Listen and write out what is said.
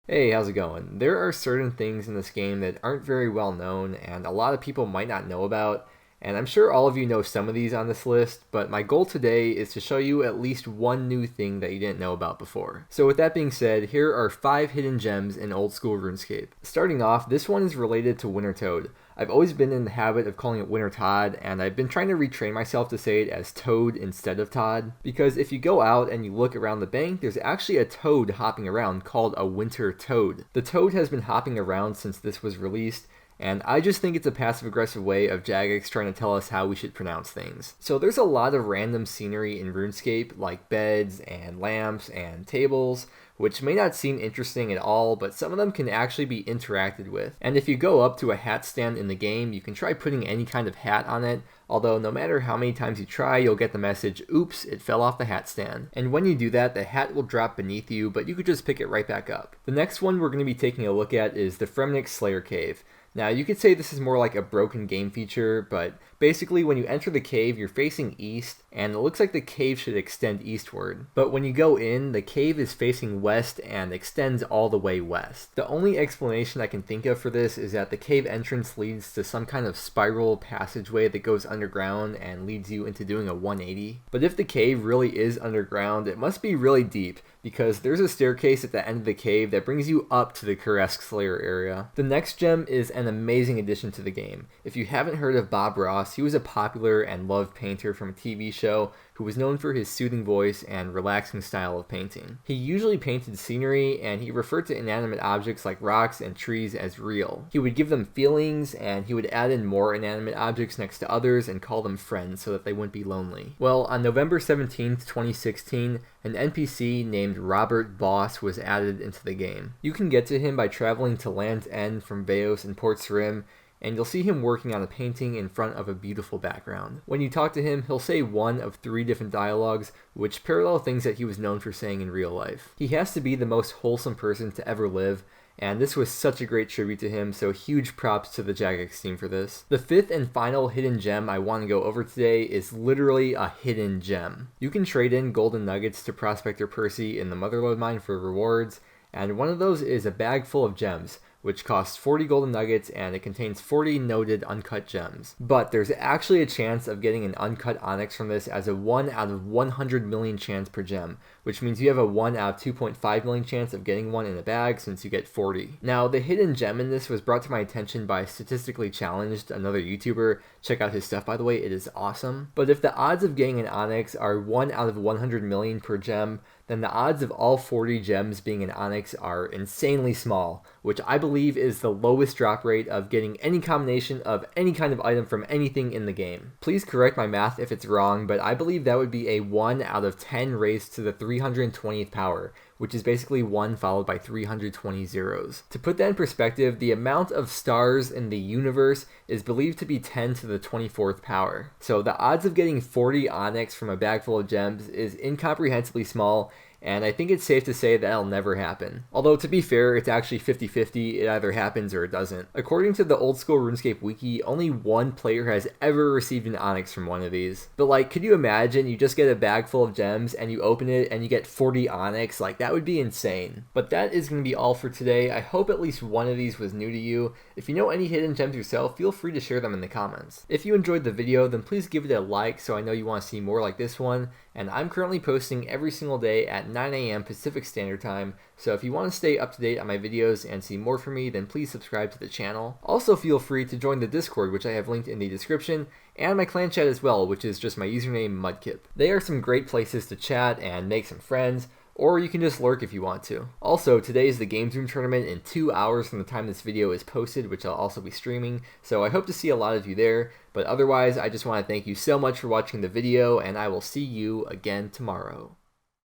Hey, how's it going? There are certain things in this game that aren't very well known and a lot of people might not know about, and I'm sure all of you know some of these on this list, but my goal today is to show you at least one new thing that you didn't know about before. So with that being said, here are 5 hidden gems in old school RuneScape. Starting off, this one is related to Winter Toad. I've always been in the habit of calling it Winter Todd, and I've been trying to retrain myself to say it as Toad instead of Todd, because if you go out and you look around the bank, there's actually a toad hopping around called a Winter Toad. The toad has been hopping around since this was released, and I just think it's a passive-aggressive way of Jagex trying to tell us how we should pronounce things. So there's a lot of random scenery in RuneScape, like beds and lamps and tables, which may not seem interesting at all, but some of them can actually be interacted with. And if you go up to a hat stand in the game, you can try putting any kind of hat on it, although no matter how many times you try, you'll get the message, oops, it fell off the hat stand. And when you do that, the hat will drop beneath you, but you could just pick it right back up. The next one we're going to be taking a look at is the Nyx Lair Cave. Now, you could say this is more like a broken game feature, but basically when you enter the cave, you're facing east, and it looks like the cave should extend eastward. But when you go in, the cave is facing west and extends all the way west. The only explanation I can think of for this is that the cave entrance leads to some kind of spiral passageway that goes underground and leads you into doing a 180. But if the cave really is underground, it must be really deep, because there's a staircase at the end of the cave that brings you up to the Nyx Slayer area. The next gem is an amazing addition to the game. If you haven't heard of Bob Ross, he was a popular and loved painter from a TV show who was known for his soothing voice and relaxing style of painting. He usually painted scenery, and he referred to inanimate objects like rocks and trees as real. He would give them feelings, and he would add in more inanimate objects next to others and call them friends so that they wouldn't be lonely. Well, on November 17th, 2016, an NPC named Robert Boss was added into the game. You can get to him by traveling to Land's End from Veos and Port Sarim, and you'll see him working on a painting in front of a beautiful background. When you talk to him, he'll say one of 3 different dialogues, which parallel things that he was known for saying in real life. He has to be the most wholesome person to ever live, and this was such a great tribute to him, so huge props to the Jagex team for this. The 5th and final hidden gem I want to go over today is literally a hidden gem. You can trade in golden nuggets to Prospector Percy in the Motherlode mine for rewards, and one of those is a bag full of gems, which costs 40 golden nuggets, and it contains 40 noted uncut gems. But there's actually a chance of getting an uncut onyx from this as a 1 out of 100 million chance per gem, which means you have a 1 out of 2.5 million chance of getting one in a bag since you get 40. Now, the hidden gem in this was brought to my attention by Statistically Challenged, another YouTuber. Check out his stuff, by the way, it is awesome. But if the odds of getting an onyx are 1 out of 100 million per gem, then the odds of all 40 gems being an onyx are insanely small, which I believe is the lowest drop rate of getting any combination of any kind of item from anything in the game. Please correct my math if it's wrong, but I believe that would be a 1 out of 10 raised to the 320th power, which is basically 1 followed by 320 zeros. To put that in perspective, the amount of stars in the universe is believed to be 10 to the 24th power. So the odds of getting 40 onyx from a bag full of gems is incomprehensibly small, and I think it's safe to say that'll never happen. Although to be fair, it's actually 50-50, it either happens or it doesn't. According to the old school RuneScape wiki, only 1 player has ever received an onyx from one of these. But like, could you imagine you just get a bag full of gems and you open it and you get 40 onyx? Like, that would be insane. But that is going to be all for today. I hope at least one of these was new to you. If you know any hidden gems yourself, feel free to share them in the comments. If you enjoyed the video, then please give it a like so I know you want to see more like this one. And I'm currently posting every single day at 9 a.m. Pacific Standard Time, so if you want to stay up to date on my videos and see more from me, then please subscribe to the channel. Also feel free to join the Discord, which I have linked in the description, and my clan chat as well, which is just my username Mudkip. They are some great places to chat and make some friends, or you can just lurk if you want to. Also, today is the Games Room tournament in 2 hours from the time this video is posted, which I'll also be streaming, so I hope to see a lot of you there. But otherwise, I just want to thank you so much for watching the video, and I will see you again tomorrow.